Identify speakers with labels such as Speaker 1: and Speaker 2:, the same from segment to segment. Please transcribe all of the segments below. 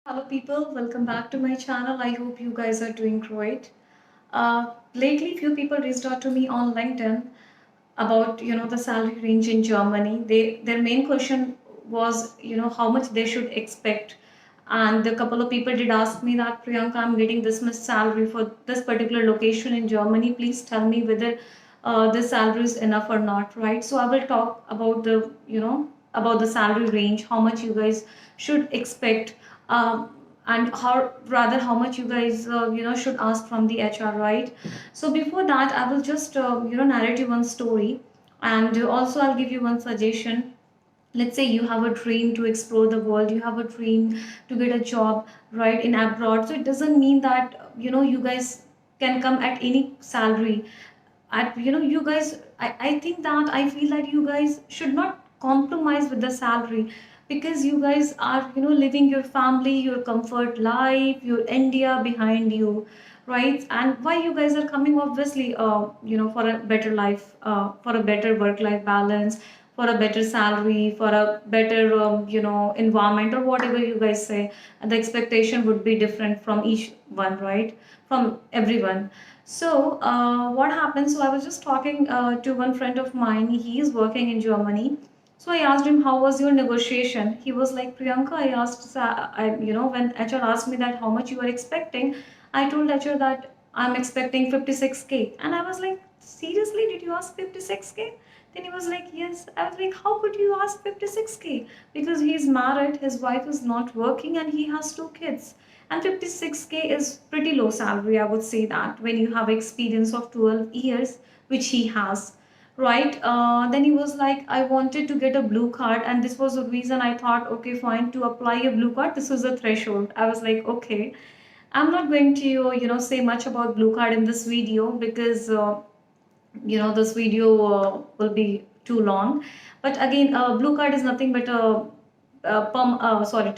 Speaker 1: Hello people, welcome back to my channel. I hope you guys are doing great. Lately, few people reached out to me on LinkedIn about the salary range in Germany. Their main question was how much they should expect, and a couple of people did ask me that Priyanka, I'm getting this much salary for this particular location in Germany. Please tell me whether this salary is enough or not, right? So I will talk about the salary range, how much you guys should expect. And how much you guys should ask from the HR, right? So before that, I will just narrate you one story, and also I'll give you one suggestion. Let's say you have a dream to explore the world, you have a dream to get a job, right, in abroad. So it doesn't mean that you guys can come at any salary. At you guys, I think that I feel that you guys should not compromise with the salary, because you guys are living your family, your comfort life, your India behind you, right? And why you guys are coming, obviously, for a better life, for a better work life balance, for a better salary, for a better environment, or whatever you guys say. And the expectation would be different from each one, right? From everyone. So what happened? So I was just talking to one friend of mine. He is working in Germany. So I asked him, "How was your negotiation?" He was like, "Priyanka, I asked, when HR asked me that how much you are expecting, I told HR that I'm expecting 56K." And I was like, "Seriously, did you ask 56K?" Then he was like, "Yes." I was like, "How could you ask 56K?" Because he's married, his wife is not working, and he has two kids. And 56K is pretty low salary, I would say that, when you have experience of 12 years, which he has, right? Then he was like, "I wanted to get a blue card, and this was the reason I thought, okay, fine, to apply a blue card, this was the threshold." I was like, okay. I'm not going to say much about blue card in this video, because this video will be too long. But again, blue card is nothing but a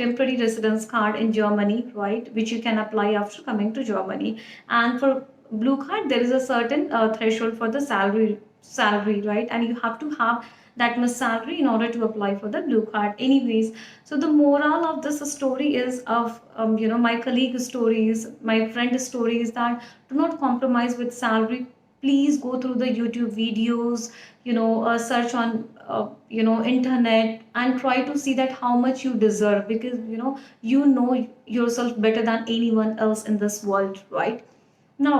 Speaker 1: temporary residence card in Germany, right, which you can apply after coming to Germany. And for blue card, there is a certain threshold for the salary, right, and you have to have that much salary in order to apply for the blue card. Anyways, so the moral of this story is of my colleague stories, my friend stories, that do not compromise with salary. Please go through the YouTube videos, search on internet, and try to see that how much you deserve, because you know yourself better than anyone else in this world, right? Now,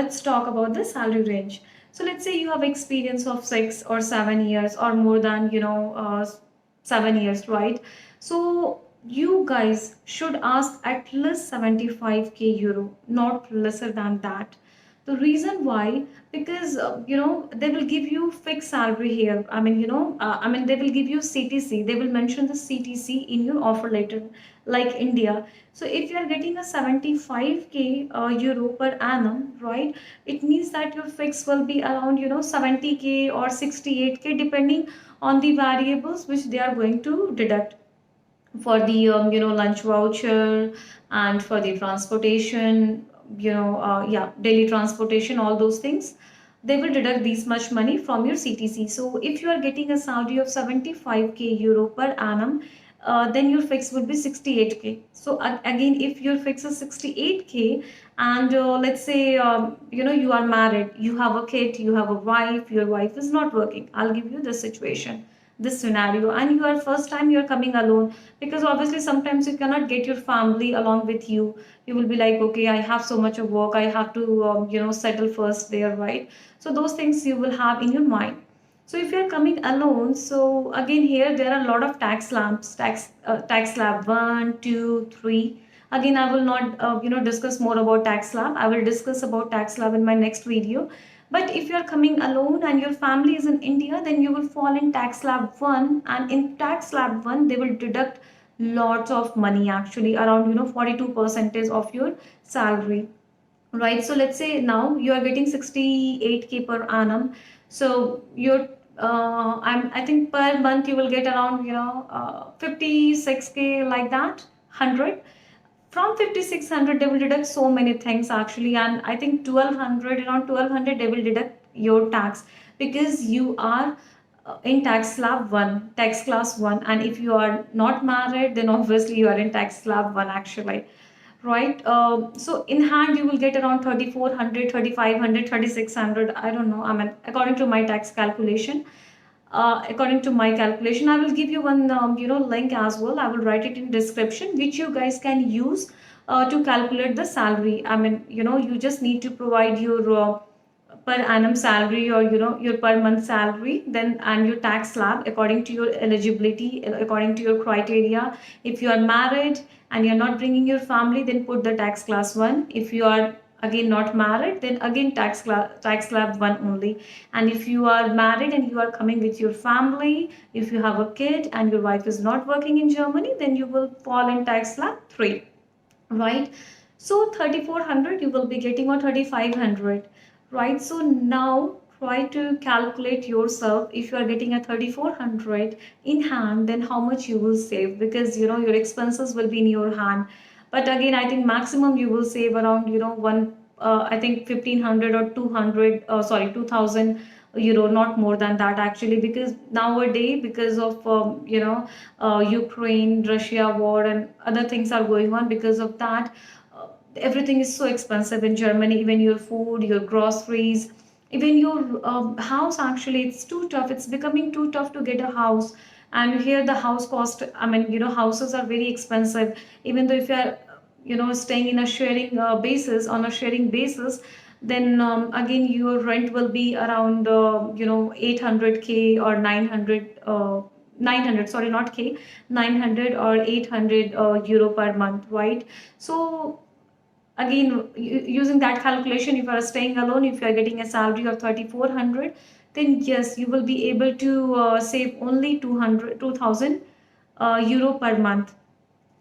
Speaker 1: let's talk about the salary range. So let's say you have experience of 6 or 7 years, or more than 7 years, right? So you guys should ask at least 75K euro, not lesser than that. The reason why, because they will give you fixed salary here. I mean, they will give you CTC. They will mention the CTC in your offer letter, like India. So if you are getting a 75K euro per annum, right, it means that your fix will be around 70K or 68K, depending on the variables which they are going to deduct for the lunch voucher, and for the transportation, yeah, daily transportation, all those things. They will deduct this much money from your CTC. So if you are getting a salary of 75K euro per annum, then your fix will be 68K. So again, if your fix is 68K, and let's say you are married, you have a kid, you have a wife, your wife is not working. I'll give you this situation, this scenario, and you are first time you're coming alone, because obviously sometimes you cannot get your family along with you. You will be like, okay, I have so much of work, I have to settle first there, right? So those things you will have in your mind. So if you're coming alone, so again, here there are a lot of tax slabs, tax slab 1, 2, 3. Again, I will not discuss more about tax slab. I will discuss about tax slab in my next video. But if you're coming alone and your family is in India, then you will fall in tax slab 1, and in tax slab 1 they will deduct lots of money, actually around 42% of your salary, right? So let's say now you are getting 68K per annum. So your I think per month you will get around 56K, like that, 100. From 5600 they will deduct so many things, actually, and I think 1200, around 1200 they will deduct your tax, because you are in tax slab 1, tax class 1, and if you are not married, then obviously you are in tax slab 1 actually, right? So in hand you will get around 3400, 3500, 3600. I don't know, I mean, according to my tax calculation. According to my calculation, I will give you one link as well. I will write it in description, which you guys can use to calculate the salary. I mean, you just need to provide your per annum salary, or your per month salary, then and your tax slab according to your eligibility, according to your criteria. If you are married and you're not bringing your family, then put the tax class 1. If you are again not married, then again tax slab 1 only. And if you are married and you are coming with your family, if you have a kid and your wife is not working in Germany, then you will fall in tax slab 3, right? So 3400 you will be getting, or 3500, right? So now try to calculate yourself. If you are getting a 3400 in hand, then how much you will save, because your expenses will be in your hand. But again, I think maximum you will save around one, I think 1500 or 200, sorry, 2000 euro, not more than that actually, because nowadays, because of Ukraine Russia war and other things are going on, because of that everything is so expensive in Germany. Even your food, your groceries, even your house, actually it's too tough, it's becoming too tough to get a house. And here the house cost, I mean, houses are very expensive. Even though if you are staying in a sharing basis, on a sharing basis, then again your rent will be around 800k or 900, 900, sorry, not k, 900 or 800 euro per month, right? So again, using that calculation, if you are staying alone, if you are getting a salary of 3400, then yes, you will be able to save only 2000 euro per month.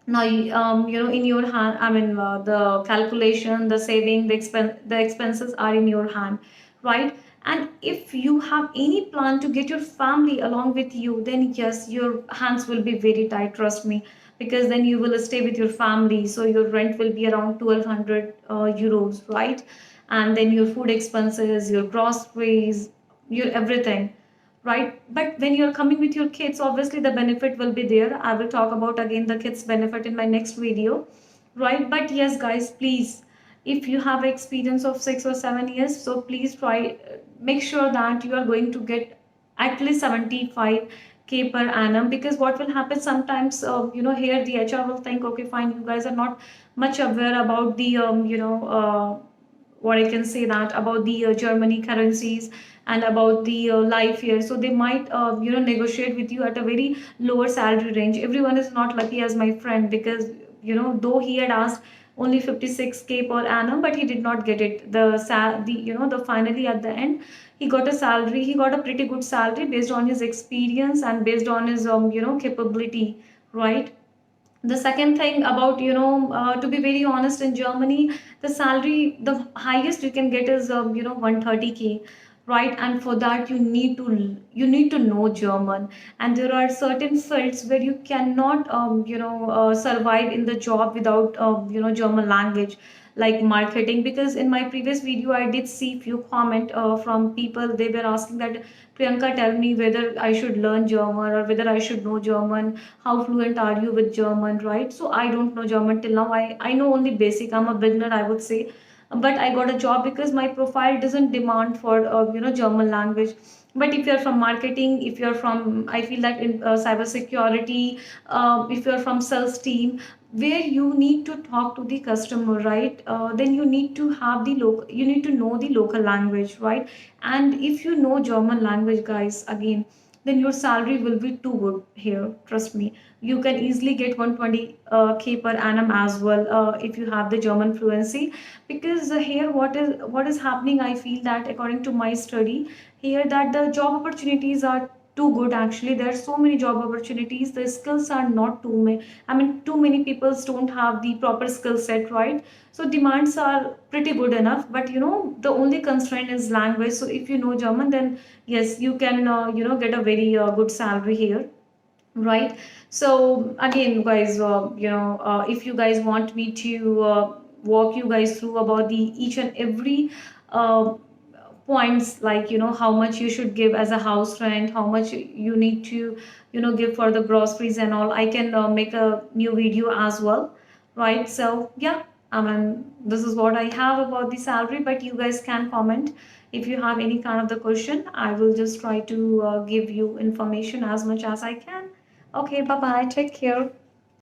Speaker 1: Now in your hand, I mean, the calculation, the saving, the expenses are in your hand, right? And if you have any plan to get your family along with you, then yes, your hands will be very tight, trust me, because then you will stay with your family, so your rent will be around 1200 euros, right? And then your food expenses, your groceries, your everything, right? But when you're coming with your kids, obviously the benefit will be there. I will talk about again the kids benefit in my next video, right? But yes guys, please, if you have experience of 6 or 7 years, so please try, make sure that you are going to get at least 75k per annum. Because what will happen sometimes, here the HR will think, okay fine, you guys are not much aware about the what I can say, that about the Germany currencies and about the life here. So they might, negotiate with you at a very lower salary range. Everyone is not lucky as my friend, because though he had asked only 56k per annum, but he did not get it. The finally at the end, he got a salary. He got a pretty good salary based on his experience and based on his capability, right? The second thing about, to be very honest, in Germany, the salary, the highest you can get is 130k, right? And for that you need to know German. And there are certain fields where you cannot survive in the job without German language, like marketing. Because in my previous video I did see few comment from people. They were asking that, Priyanka, tell me whether I should learn German or whether I should know German. How fluent are you with German, right? So I don't know German till now. I know only basic. I'm a beginner, I would say. But I got a job because my profile doesn't demand for German language. But if you're from marketing, if you're from, I feel that in cyber security, if you're from sales team, where you need to talk to the customer, right? Then you need to have the local, you need to know the local language, right? And if you know German language, guys, again, then your salary will be too good here, trust me. You can easily get 120k per annum as well, if you have the German fluency. Because here what is happening, I feel that according to my study here, that the job opportunities are too good. Actually, there are so many job opportunities, the skills are not too many. I mean, too many people don't have the proper skill set, right? So demands are pretty good enough, but the only constraint is language. So if you know German, then yes, you can get a very good salary here, right? So again guys, if you guys want me to walk you guys through about the each and every uh, points, like how much you should give as a house rent, how much you need to give for the groceries and all. I can make a new video as well, right? So yeah, I mean, this is what I have about the salary, but you guys can comment if you have any kind of the question. I will just try to give you information as much as I can. Okay, bye bye, take care.